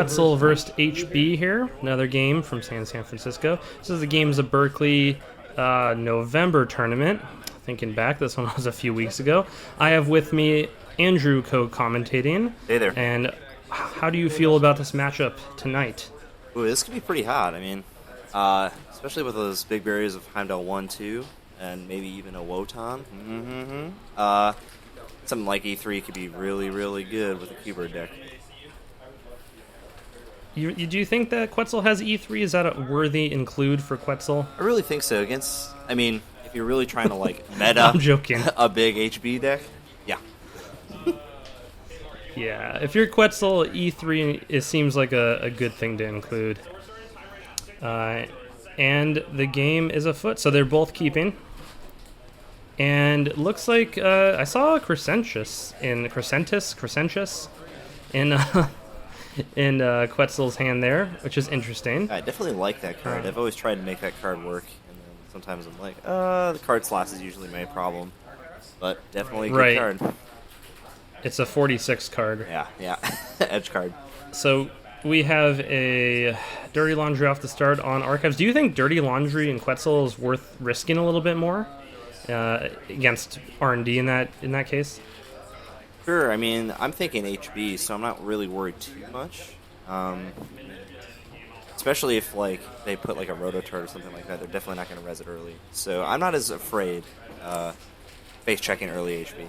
Quetzal versus HB here. Another game from San Francisco. This is the Games of Berkeley November tournament. Thinking back, this one was a few weeks ago. I have with me Andrew co-commentating. Hey there. And how do you feel about this matchup tonight? Ooh, this could be pretty hot. I mean, especially with those big barriers of Heimdall 1, 2, and maybe even a Wotan. Something like E3 could be really, really good with a Q-Bird deck. Do you think that Quetzal has E3? Is that a worthy include for Quetzal? I really think so. I mean, if you're really trying to like meta I'm joking. a big HB deck, yeah. Yeah, if you're Quetzal, E3 it seems like a good thing to include. And the game is afoot, so they're both keeping. And it looks like I saw Crescentius in Quetzal's hand there, which is interesting. I definitely like that card. I've always tried to make that card work, and then sometimes I'm like, the card slots is usually my problem. But definitely a good card. It's a 46 card. Yeah. Edge card. So we have a Dirty Laundry off the start on Archives. Do you think Dirty Laundry and Quetzal is worth risking a little bit more against R&D in that case? Sure. I mean, I'm thinking HB, so I'm not really worried too much. Especially if like they put like a Rototurd or something like that, they're definitely not going to res it early. So I'm not as afraid face checking early HB.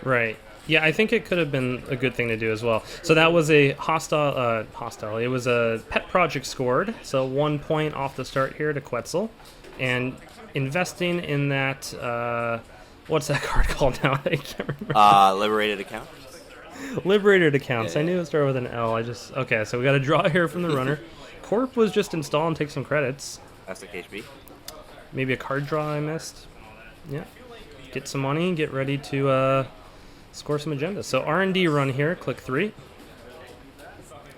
Right. Yeah, I think it could have been a good thing to do as well. So that was a hostile. It was a pet project scored. So 1 point off the start here to Quetzal, and investing in that. What's that card called now? I can't remember. Liberated account. Liberated accounts. Yeah. I knew it started with an L. Okay. So we got a draw here from the runner. Corp was just install and take some credits. Classic HB. Maybe a card draw I missed. Yeah. Get some money. Get ready to score some agendas. So R&D run here. Click 3.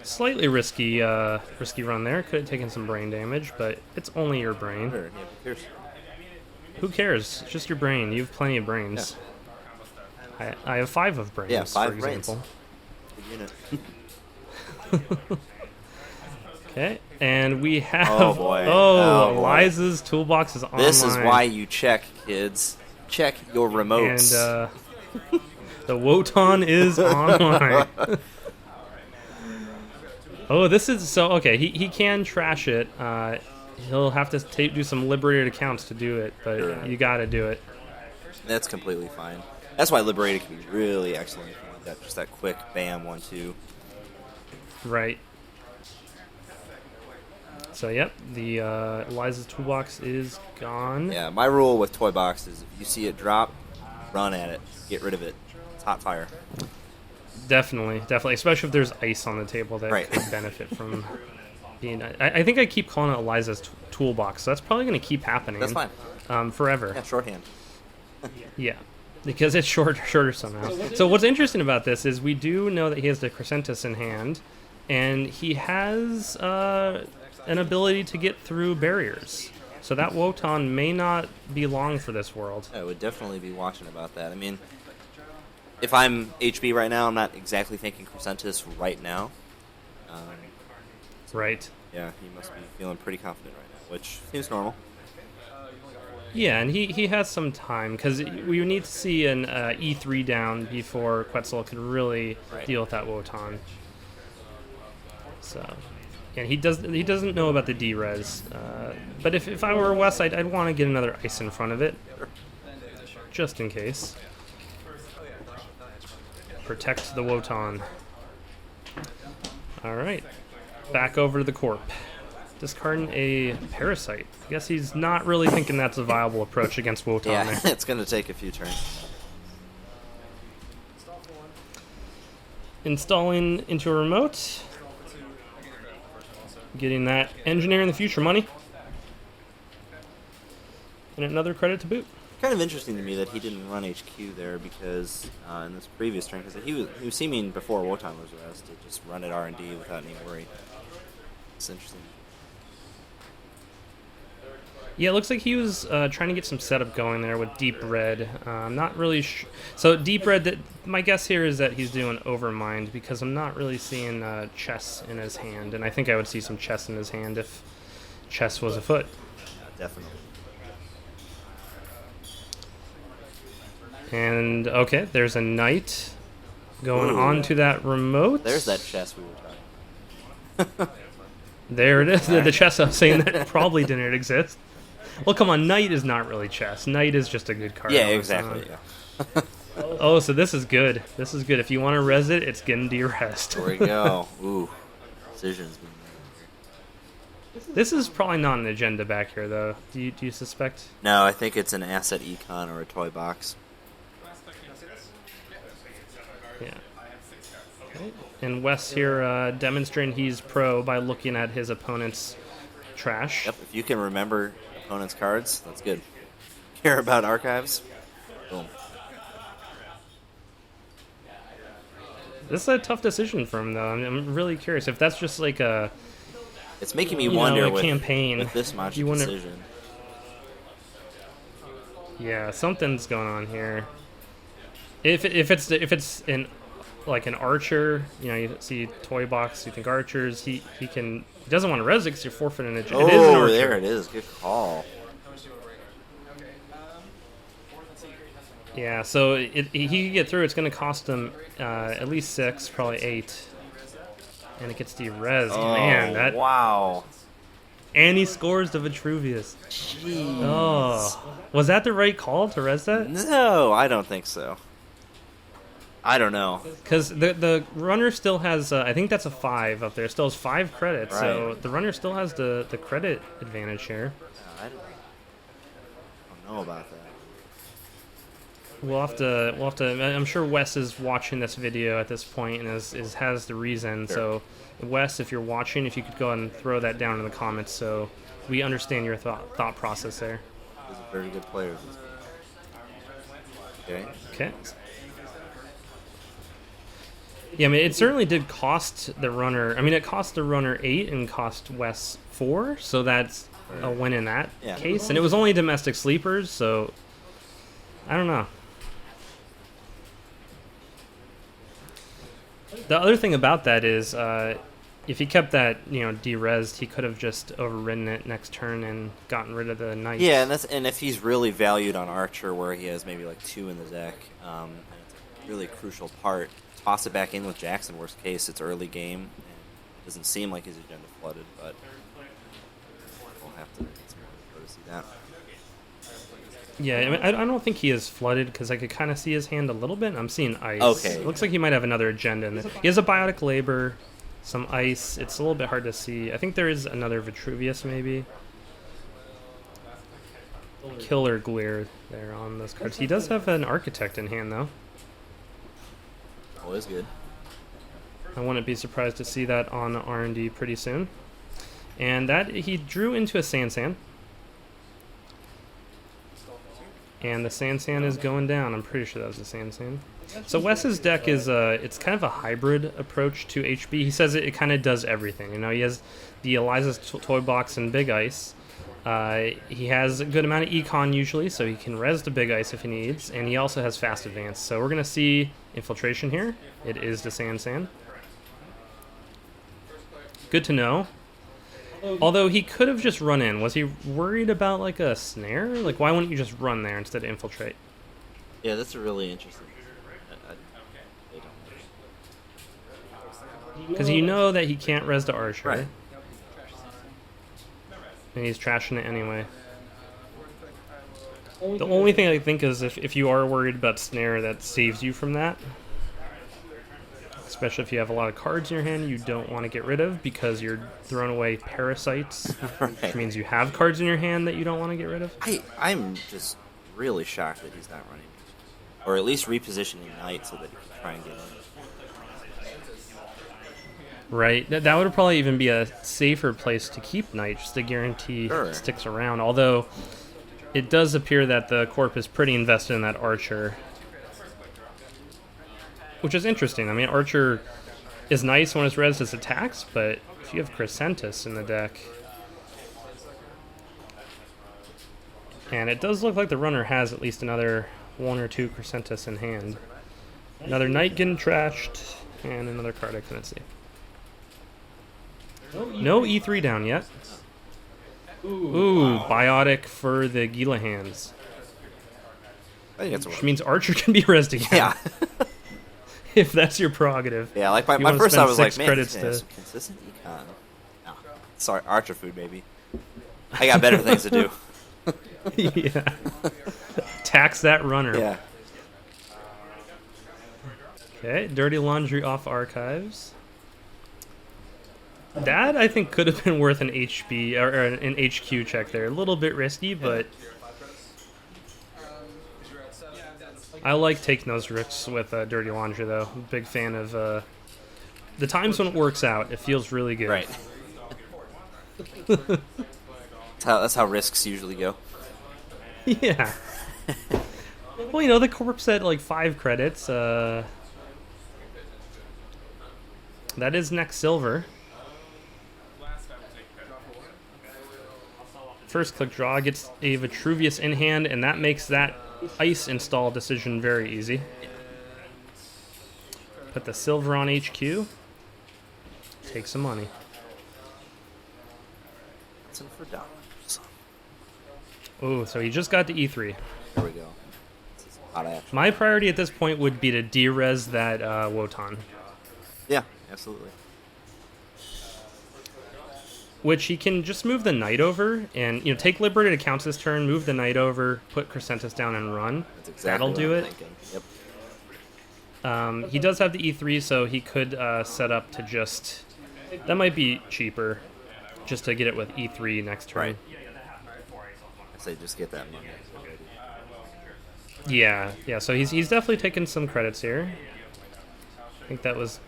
Slightly risky run there. Could have taken some brain damage, but it's only your brain. Sure. Yeah, Who cares? It's just your brain. You have plenty of brains. Yeah. I have 5 of brains, yeah, 5 for example. Brains. Okay, and we have... Oh, boy. Eliza's toolbox is online. This is why you check, kids. Check your remotes. And the Wotan is online. Oh, this is... So, okay, he can trash it. He'll have to do some liberated accounts to do it, but sure. You got to do it. That's completely fine. That's why liberated can be really excellent. Just that quick bam 1-2. Right. So yep, the Eliza's toolbox is gone. Yeah, my rule with toy box is if you see it drop, run at it, get rid of it. It's hot fire. Definitely, especially if there's ice on the table that could benefit from. I think I keep calling it Eliza's toolbox, so that's probably going to keep happening. That's fine. Forever. Yeah, shorthand. Yeah, because it's shorter somehow. So what's interesting about this is we do know that he has the Crescentus in hand, and he has an ability to get through barriers. So that Wotan may not be long for this world. I would definitely be watching about that. I mean, if I'm HB right now, I'm not exactly thinking Crescentus right now. Right. Yeah, he must be feeling pretty confident right now, which seems normal. Yeah, and he has some time, because we need to see an E3 down before Quetzal could really deal with that Wotan. So, and he doesn't know about the D-Res. But if I were Wes, I'd want to get another ice in front of it, just in case. Protect the Wotan. All right. Back over to the Corp. Discarding a Parasite. I guess he's not really thinking that's a viable approach against Wotan. Yeah, there. it's going to take a few turns. Installing into a remote. Getting that Engineer in the Future money. And another credit to boot. Kind of interesting to me that he didn't run HQ there, because in this previous turn, because he was seeming before Wotan was aroused to just run at R&D without any worry. It's interesting. Yeah, it looks like he was trying to get some setup going there with deep red. I'm not really so deep red. My guess here is that he's doing overmind because I'm not really seeing chess in his hand, and I think I would see some chess in his hand if chess was afoot. Yeah, definitely. And okay, there's a knight going on to that remote. There's that chess we were talking about. There it is. The chess I was saying that probably didn't exist. Well, come on, knight is not really chess. Knight is just a good card. Yeah, exactly. Yeah. Oh, so this is good. This is good. If you want to res it, it's getting de-rest. There we go. Ooh, decisions being made here. This is probably not an agenda back here, though. Do you suspect? No, I think it's an asset econ or a toy box. Yeah. Okay. And Wes here demonstrating he's pro by looking at his opponent's trash. Yep, if you can remember opponent's cards, that's good. Care about archives? Boom. This is a tough decision for him, though. I'm really curious if that's just like a. It's making me wonder with campaign. With this much decision. Yeah, something's going on here. If it's an archer, you see toy box, you think archers. He doesn't want to res it because you're forfeiting it. Oh, it is an archer. There it is. Good call. Yeah, so he can get through. It's going to cost him at least 6, probably 8. And it gets de-res. Oh, man, wow. And he scores the Vitruvius. Jeez. Oh. Was that the right call to res that? No, I don't think so. I don't know. Because the runner still has, I think that's a 5 up there. Still has 5 credits, right. So the runner still has the credit advantage here. I don't know about that. We'll have to. I'm sure Wes is watching this video at this point and has the reason. Sure. So, Wes, if you're watching, if you could go ahead and throw that down in the comments so we understand your thought process there. These are very good players. Okay. Okay. Yeah, I mean, it certainly did cost the runner. I mean, it cost the runner 8 and cost Wes 4, so that's a win in that case. And it was only domestic sleepers, so I don't know. The other thing about that is, if he kept that, de-resed, he could have just overridden it next turn and gotten rid of the knight. Yeah, and if he's really valued on Archer, where he has maybe like 2 in the deck, and it's a really crucial part, toss it back in with Jackson. Worst case, it's early game, and it doesn't seem like his agenda flooded, but we'll have to get some more info to see that. Yeah, I mean, I don't think he is flooded because I could kind of see his hand a little bit. I'm seeing ice. Okay. It looks like he might have another agenda in there. He has a biotic labor, some ice. It's a little bit hard to see. I think there is another Vitruvius maybe. Killer Glear there on those cards. He does have an Architect in hand though. Always good. I wouldn't be surprised to see that on R&D pretty soon. And that he drew into a SanSan. And the SanSan is going down. I'm pretty sure that was the SanSan. So Wes's deck is it's kind of a hybrid approach to HB. He says it kind of does everything. He has the Eliza's toy box and Big Ice. He has a good amount of econ usually, so he can res the Big Ice if he needs. And he also has fast advance. So we're going to see infiltration here. It is the SanSan. Good to know. Although he could have just run in. Was he worried about like a snare? Like, why wouldn't you just run there instead of infiltrate? Yeah, that's a really interesting. Because you know that he can't res the Archer. Right. And he's trashing it anyway. The only thing I think is if you are worried about snare, that saves you from that. Especially if you have a lot of cards in your hand you don't want to get rid of because you're throwing away parasites, which means you have cards in your hand that you don't want to get rid of. I'm just really shocked that he's not running. Or at least repositioning Knight so that he can try and get in. Right. That would probably even be a safer place to keep Knight, just to guarantee he sticks around. Although, it does appear that the Corp is pretty invested in that Archer. Which is interesting. I mean, Archer is nice when it's res as attacks, but if you have Crescentus in the deck... And it does look like the runner has at least another 1 or 2 Crescentus in hand. Another knight getting trashed, and another card I couldn't see. No E3 down yet. Ooh, biotic for the Gila hands. I think it's a Which means Archer can be rezzed again. Yeah. If that's your prerogative. Yeah, like You my wanna first spend thought was like, 6 man, credits he's to- some consistent econ. No. Sorry, Archer food, baby. I got better things to do. Yeah. Tax that runner. Yeah. Okay, Dirty Laundry off archives. That I think could have been worth an HB or an HQ check there. A little bit risky, but I like taking those risks with Dirty Laundry though. Big fan of the times when it works out. It feels really good. Right. That's how risks usually go. Yeah. Well, you know, the corpse at like 5 credits. That is next silver. First click draw gets a Vitruvius in hand, and that makes that ice install decision very easy. Put the silver on HQ. Take some money. What's in for dollars? Oh, so he just got to E3. There we go. This is hot action. My priority at this point would be to de-res that Wotan. Yeah, absolutely. Which he can just move the knight over and, you know, take Liberated accounts this turn, move the knight over, put Crescentus down and run. That's exactly That'll what do I'm it. thinking. Yep. He does have the E3, so he could set up to just... That might be cheaper, just to get it with E3 next turn. Right. I say just get that money. Yeah, so he's definitely taken some credits here. I think that was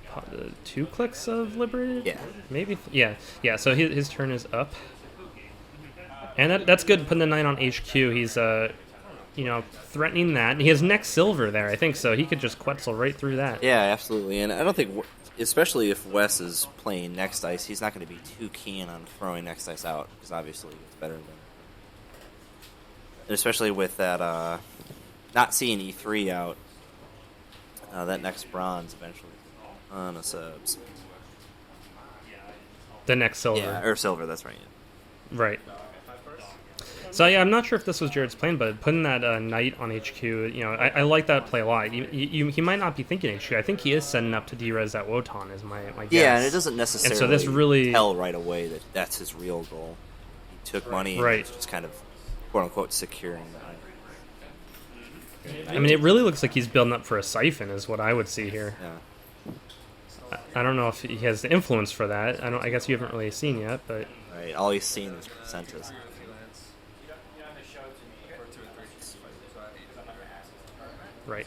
2 clicks of Liberated? Yeah. Maybe? Yeah, so his turn is up. And that's good, putting the knight on HQ. He's, you know, threatening that. And he has next silver there, I think, so he could just Quetzal right through that. Yeah, absolutely. And I don't think, especially if Wes is playing next ice, he's not going to be too keen on throwing next ice out, because obviously it's better than... And especially with that, not seeing E3 out, that next bronze eventually on a subs. The next silver. Yeah, or silver, that's right. Yeah. Right. So yeah, I'm not sure if this was Jared's plan, but putting that knight on HQ, you know, I like that play a lot. He might not be thinking HQ. I think he is setting up to de-res that Wotan, is my guess. Yeah, and it doesn't necessarily and so this really... tell right away that that's his real goal. He took money and Right. was just kind of, quote-unquote, securing that. I mean, it really looks like he's building up for a siphon, is what I would see here. Yeah. I don't know if he has the influence for that. I guess you haven't really seen yet, but Right, all he's seen is Crescentus. right.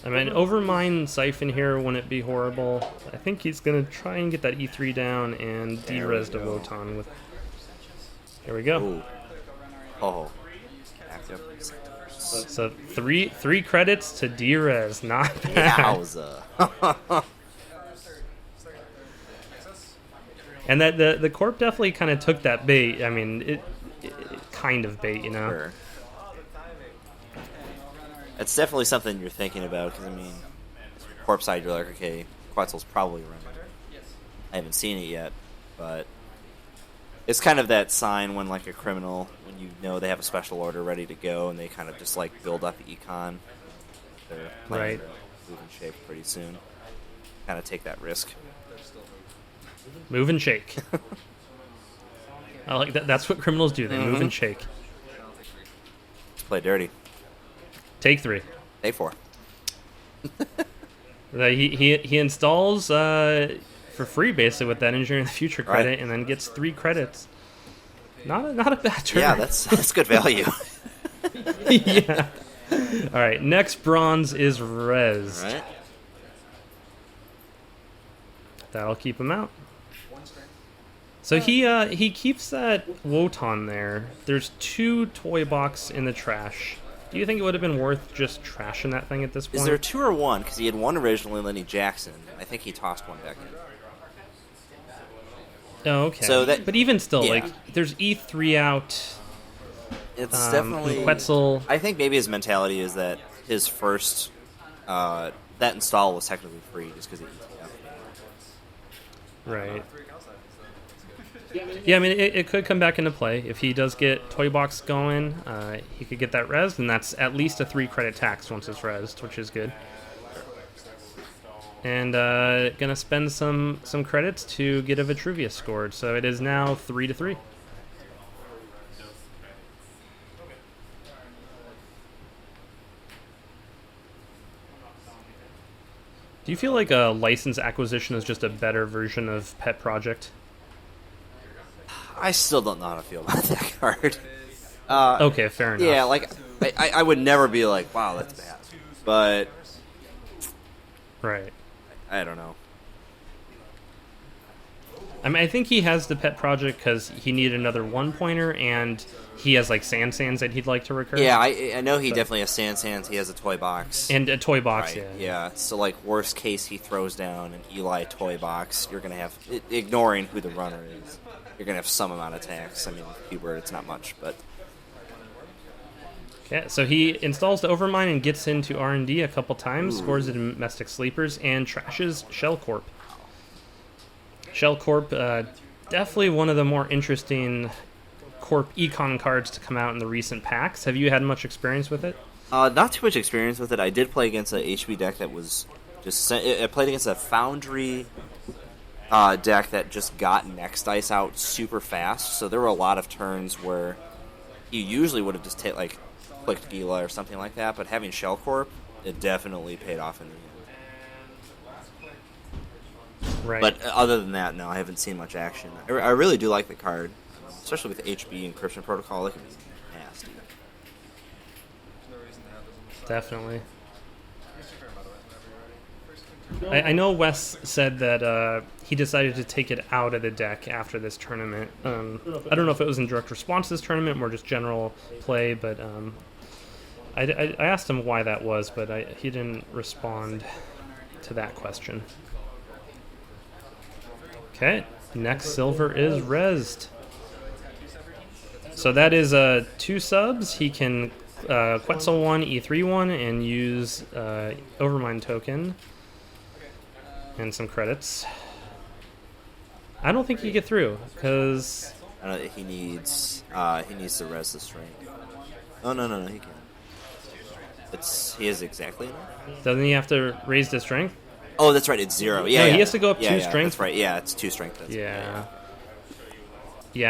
I mean, overmind siphon here wouldn't be horrible. I think he's gonna try and get that E3 down and There de-res we the go. Wotan with. There we go. Ooh. Oh. Active. So three credits to de-res, not bad. Yowza. And that the corp definitely kind of took that bait. I mean, it kind of bait, you know. Sure. It's definitely something you're thinking about, because, I mean, corpse side, you're like, okay, Quetzal's probably running. I haven't seen it yet, but it's kind of that sign when, like, a criminal, when you know they have a special order ready to go, and they kind of just, like, build up the econ. They're planning Right. to move and shake pretty soon. Kind of take that risk. Move and shake. I like that. That's what criminals do. They move and shake. Let's play dirty. Take 3. Take 4. He installs for free basically with that engineering the future credit, Right. and then gets 3 credits. Not a bad turn. Yeah, that's good value. Yeah. All right. Next bronze is Rez. Right? That'll keep him out. So he keeps that Wotan there. There's 2 toy box in the trash. Do you think it would have been worth just trashing that thing at this point? Is there 2 or 1? Because he had 1 originally, Lenny Jackson. I think he tossed 1 back in. Oh, okay. So that- but even still, yeah. like, there's E3 out. It's definitely Quetzal. I think maybe his mentality is that his first that install was technically free just because of ETF. Right. Yeah, I mean, it could come back into play. If he does get Toy Box going, he could get that res, and that's at least a 3 credit tax once it's resed, which is good. And gonna spend some credits to get a Vitruvius scored, so it is now 3-3. Do you feel like a license acquisition is just a better version of Pet Project? I still don't know how to feel about that card. Okay, fair enough. Yeah, like I would never be like, wow, that's bad. But Right. I don't know. I mean, I think he has the Pet Project because he needed another 1-pointer, and he has like SanSans that he'd like to recur. Yeah, I know he definitely has SanSans. He has a toy box. And a Toy Box, Right, yeah. yeah. So, like, worst case, he throws down an Eli toy box. You're going to have, ignoring who the runner is, you're going to have some amount of tax. I mean, with Q-Bird, it's not much, but... Okay, so he installs the Overmind and gets into R&D a couple times, scores the Domestic Sleepers, and trashes Shell Corp. Shell Corp, definitely one of the more interesting Corp Econ cards to come out in the recent packs. Have you had much experience with it? Not too much experience with it. I did play against a HB deck that was just... I played against a Foundry deck that just got Next Ice out super fast, so there were a lot of turns where you usually would have just clicked Gila or something like that, but having Shell Corp, it definitely paid off in the end. Right. But other than that, no, I haven't seen much action. I really do like the card, especially with HB Encryption Protocol. It can be nasty. Definitely. I know Wes said that he decided to take it out of the deck after this tournament. I don't know if it was in direct response to this tournament or just general play, but I asked him why that was, but he didn't respond to that question. Okay, next silver is rezzed. So that is 2 subs. He can Quetzal 1, E3 1, and use Overmind token and some credits. I don't think he get through because He needs to res the strength. Oh no, he can. He has exactly enough. doesn't he have to raise the strength? Oh, that's right. It's 0. Yeah, No, yeah. he has to go up 2 yeah, strength. That's right. Yeah, it's 2 strength. Yeah,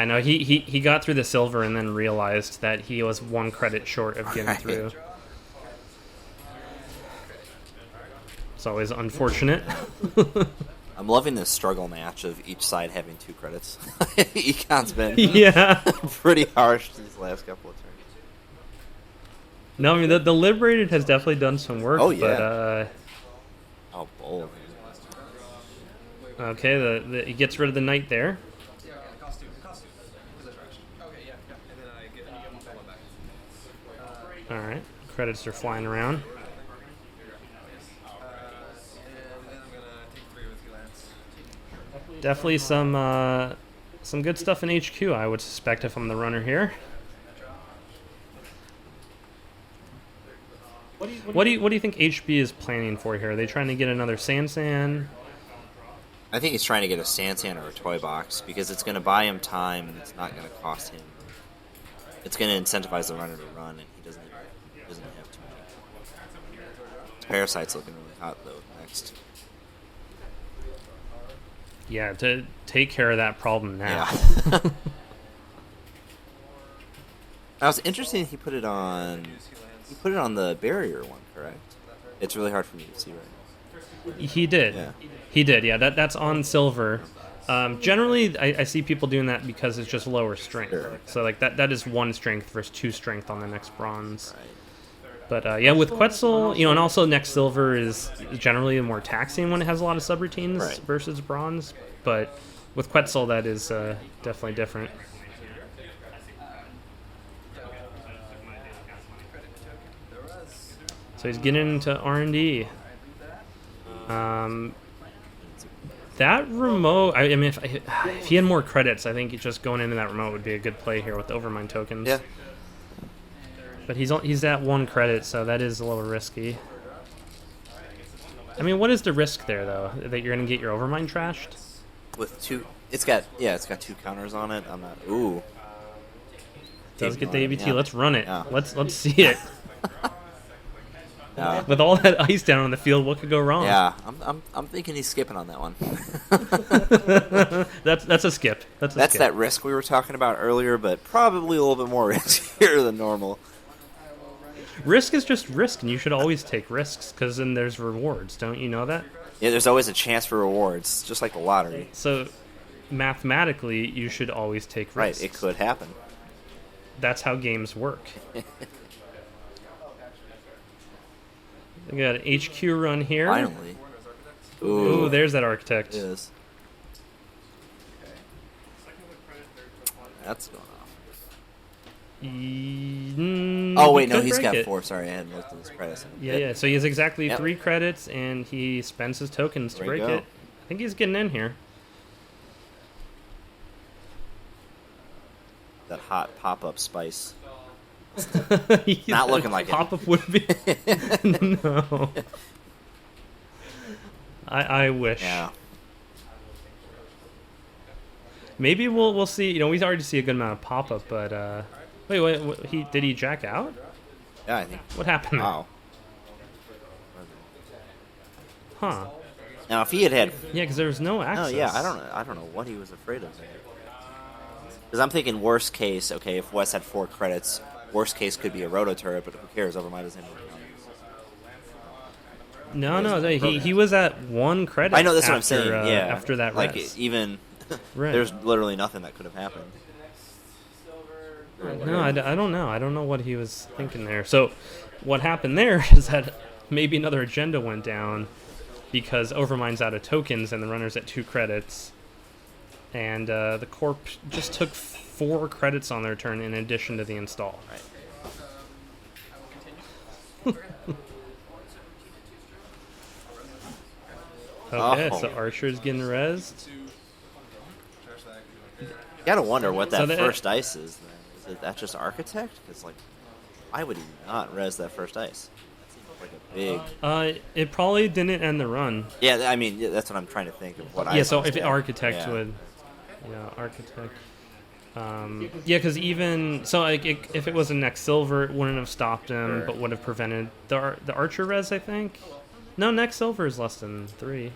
no, he got through the silver and then realized that he was 1 credit short of getting Right. through. It's always unfortunate. I'm loving this struggle match of each side having 2 credits. Econ's been Yeah. pretty harsh these last couple of turns. No, I mean, the Liberated has definitely done some work. Oh, yeah. But, Oh, bold. okay, he gets rid of the knight there. Alright, credits are flying around. Definitely some good stuff in HQ, I would suspect, if I'm the runner here. What do you think HB is planning for here? Are they trying to get another SanSan? I think he's trying to get a SanSan or a toy box because it's going to buy him time and it's not going to cost him. It's going to incentivize the runner to run, and he doesn't have too many. His Parasite's looking really hot though. Next, Yeah, to take care of that problem now. yeah. Now it's interesting. He put it on the barrier one, correct? It's really hard for me to see right now. He did. Yeah. He did, yeah. That's on silver. Generally, I see people doing that because it's just lower strength. Sure. So like that is 1 strength versus 2 strength on the next bronze. Right. But yeah, with Quetzal, and also next silver is generally more taxing when it has a lot of subroutines Right. versus bronze. But with Quetzal, that is definitely different. So he's getting into R&D. That remote, I mean, if he had more credits, I think just going into that remote would be a good play here with the Overmind tokens. Yeah. But he's at 1 credit, so that is a little risky. I mean, what is the risk there, though? That you're going to get your Overmind trashed? With 2... It's got 2 counters on it. I'm not... Ooh. Does get the ABT. Yeah. Let's run it. Yeah. Let's see it. With all that ice down on the field, what could go wrong? Yeah, I'm thinking he's skipping on that one. That's a skip. That's skip. That risk we were talking about earlier, but probably a little bit more riskier than normal. Risk is just risk, and you should always take risks, because then there's rewards. Don't you know that? Yeah, there's always a chance for rewards, just like the lottery. So, mathematically, you should always take risks. Right, it could happen. That's how games work. We got an HQ run here. Finally. Ooh, there's that Architect. It is. That's going off. Oh, wait, no, he's got 4. Sorry, I hadn't looked at his credits. Yeah. So he has exactly 3 credits, and he spends his tokens to break it. I think he's getting in here. That hot pop-up spice. Not looking like pop-up would be. No. I wish. Yeah. Maybe we'll see. You know, we already see a good amount of pop-up, but wait, did he jack out? Yeah, I think. What happened? Wow. Huh. Now, if he had yeah, because there was no access. Oh yeah, I don't know what he was afraid of there. Because I'm thinking worst case. Okay, if Wes had 4 credits, worst case could be a roto turret, but who cares? Overmind doesn't have any. No, he was at 1 credit. I know, that's what I'm saying. Yeah, after that, like res. even right. There's literally nothing that could have happened. No, I don't know. I don't know what he was thinking there. So, what happened there is that maybe another agenda went down because Overmind's out of tokens and the runner's at 2 credits, and the corp just took 4 credits on their turn in addition to the install. Right. Okay, so Archer's getting rezzed. You gotta wonder what that first dice is, then. Is that just Architect? Because, like, why would he not res that first dice? That seems like a big... it probably didn't end the run. Yeah, I mean, that's what I'm trying to think of. What so if Architect would... Yeah, Architect... yeah, because even... So, like, if it was a next silver, it wouldn't have stopped him, but would have prevented the Archer res, I think? No, next silver is less than 3.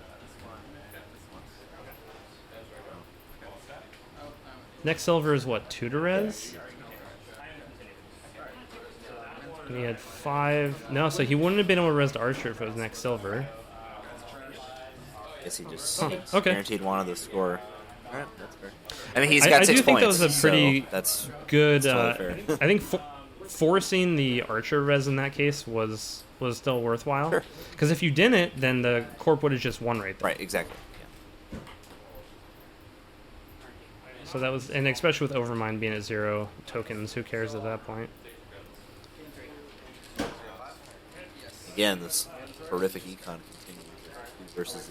Next silver is what, 2 to res? And he had 5. No, so he wouldn't have been able to res to Archer if it was next silver. I guess he just okay. guaranteed wanted to score. Alright, that's fair. I mean, he's got 6 points. I do think that was a pretty that's good... totally fair. I think forcing the Archer res in that case was still worthwhile. Sure. Because if you didn't, then the corp would have just won right there. Right, exactly. Yeah. So that was... And especially with Overmind being at 0 tokens, who cares at that point? Again, this horrific econ continues versus...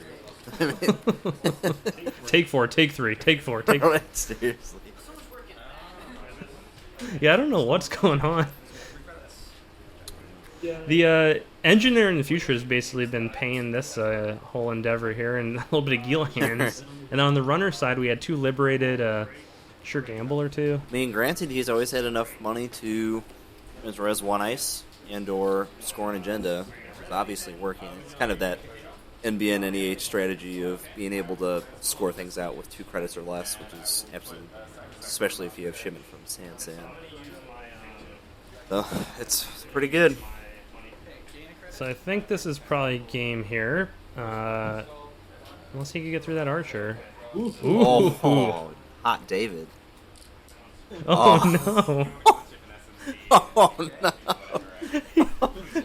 Take 4, take 3, take 4, take 4. Seriously. Yeah, I don't know what's going on. The engineer in the future has basically been paying this whole endeavor here and a little bit of Gila hands. And on the runner side, we had 2 liberated, sure gamble or 2. I mean, granted, he's always had enough money to res 1 ice and or score an agenda, which is obviously working. It's kind of that NBN NEH strategy of being able to score things out with 2 credits or less, which is absolutely, especially if you have shipment from SanSan. So it's pretty good. So I think this is probably game here. Unless he could get through that Archer. Ooh. Oh, hot David. Oh. No. Oh no.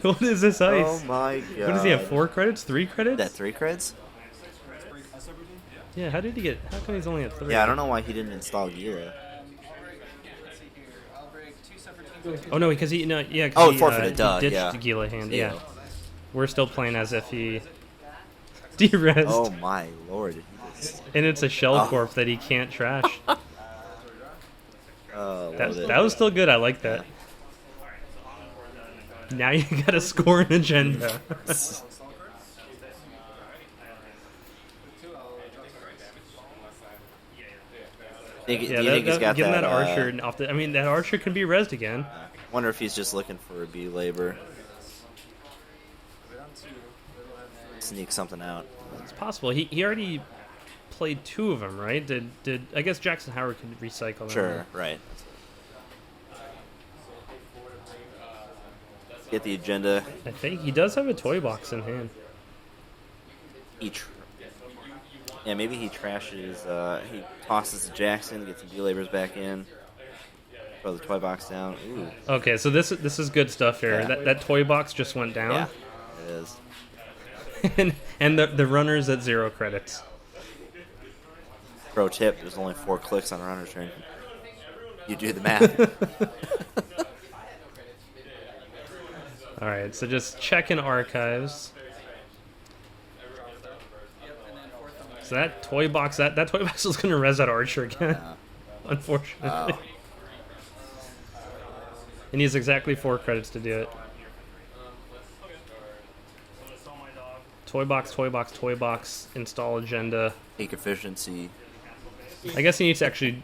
What is this ice? Oh my god. What does he have, 4 credits? 3 credits? That 3 credits? Yeah, how come he's only at 3? Yeah, I don't know why he didn't install Gira. Oh no, because he forfeited, duh, he ditched yeah. Gila hand, yeah. We're still playing as if he de-rezzed. Oh my lord. And it's a shell corp that he can't trash. That was still good, I like that. Now you gotta score an agenda. Do you think he's got getting that, that archer off the? I mean, that archer can be rezzed again. Wonder if he's just looking for a B labor. Sneak something out. It's possible. He already played 2 of them, right? Did I guess Jackson Howard could recycle them? Sure, right. Get the agenda. I think he does have a toy box in hand. Yeah, maybe he trashes. He tosses to Jackson, gets some B labors back in. Throw the toy box down. Ooh. Okay, so this is good stuff here. Yeah. That toy box just went down. Yeah, it is. and the runner's at 0 credits. Pro tip: there's only 4 clicks on a runner's turn. You do the math. All right, so just checking archives. So that toy box, that toy box is gonna res that archer again, unfortunately. It needs exactly 4 credits to do it. Toy box, toy box, toy box. Install agenda. Peak efficiency. I guess he needs to actually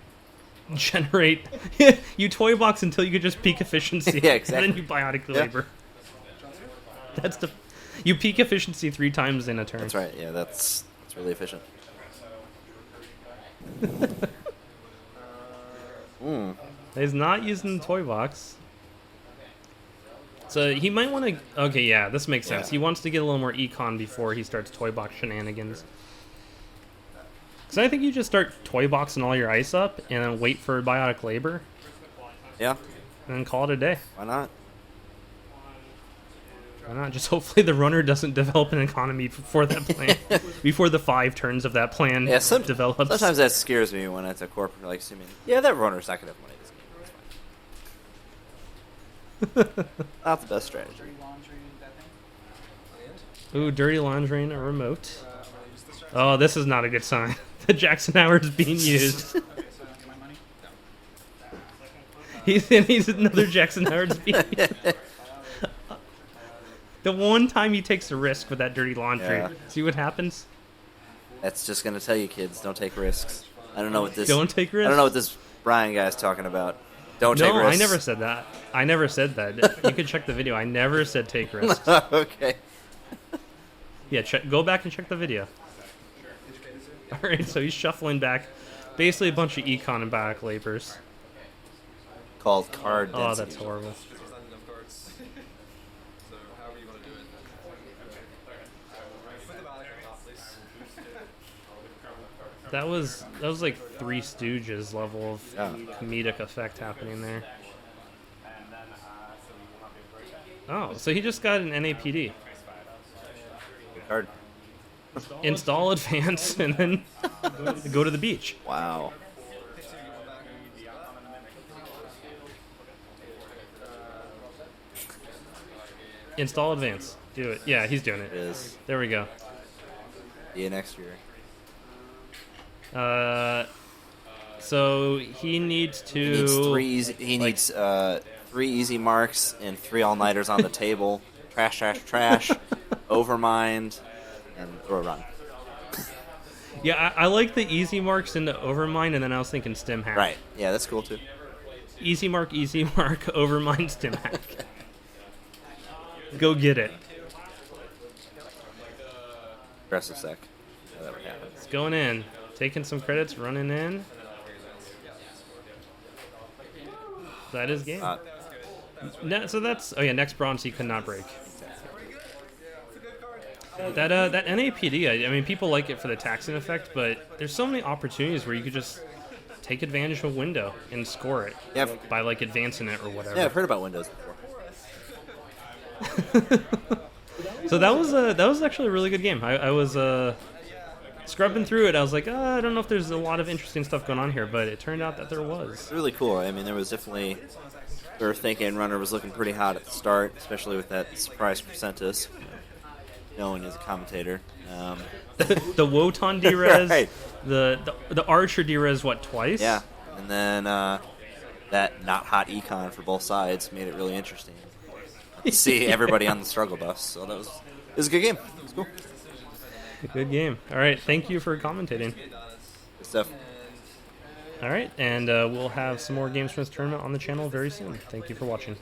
generate. You toy box until you could just peak efficiency. Yeah, exactly. And then you biotic labor. That's the. You peak efficiency 3 times in a turn. That's right. Yeah, that's really efficient. He's not using the toy box. So he might want to. Okay, yeah, this makes sense. Yeah. He wants to get a little more econ before he starts toy box shenanigans. Because I think you just start toy boxing all your ice up and then wait for biotic labor. Yeah. And then call it a day. Why not? Why not? Just hopefully the runner doesn't develop an economy before that plan. Before the 5 turns of that plan develops. Sometimes that scares me when it's a corporate, like, assuming, yeah, that runner's not going to have money this game. Not the best strategy. Ooh, dirty laundry and a remote. Oh, this is not a good sign. The Jackson Howard's being used. He's another Jackson Howard's being used. The one time he takes a risk with that dirty laundry. Yeah. See what happens? That's just going to tell you, kids, don't take risks. I don't know what this... Don't take risks? I don't know what this Brian guy's talking about. Don't take risks. No, I never said that. I never said that. You can check the video. I never said take risks. Okay. Yeah, go back and check the video. Alright, so he's shuffling back. Basically a bunch of econ and biotic labors. Called card density. Oh, that's horrible. That was like Three Stooges level of comedic effect happening there. Oh, so he just got an NAPD. Good card. Install advance and then go to the beach. Wow. Install advance. Do it. Yeah, he's doing it. It is. There we go. Yeah, next year. So he needs to. He needs 3 easy. He needs 3 easy marks and 3 all-nighters on the table. Trash, trash, trash. Overmind, and throw a run. Yeah, I like the easy marks into overmind, and then I was thinking stim hack. Right. Yeah, that's cool too. Easy mark, overmind, stim hack. Go get it. Aggressive sec. Yeah, that would happen. It's going in. Taking some credits, running in. That is game. So that's... Oh yeah, next bronze he could not break. That NAPD, I mean, people like it for the taxing effect, but there's so many opportunities where you could just take advantage of a window and score it by like advancing it or whatever. Yeah, I've heard about windows before. So that was actually a really good game. I was scrubbing through it. I was like, I don't know if there's a lot of interesting stuff going on here, but it turned out that there was. Really cool. I mean, there was definitely... We were thinking Runner was looking pretty hot at the start, especially with that surprise Percentus, knowing as a commentator. The Wotan D-Res, right. the Archer D-Res, what, twice? Yeah, and then that not hot econ for both sides made it really interesting. see everybody on the struggle bus. So it was a good game. It was cool. Good game. All right, thank you for commentating. Good stuff. All right, and we'll have some more games from this tournament on the channel very soon. Thank you for watching.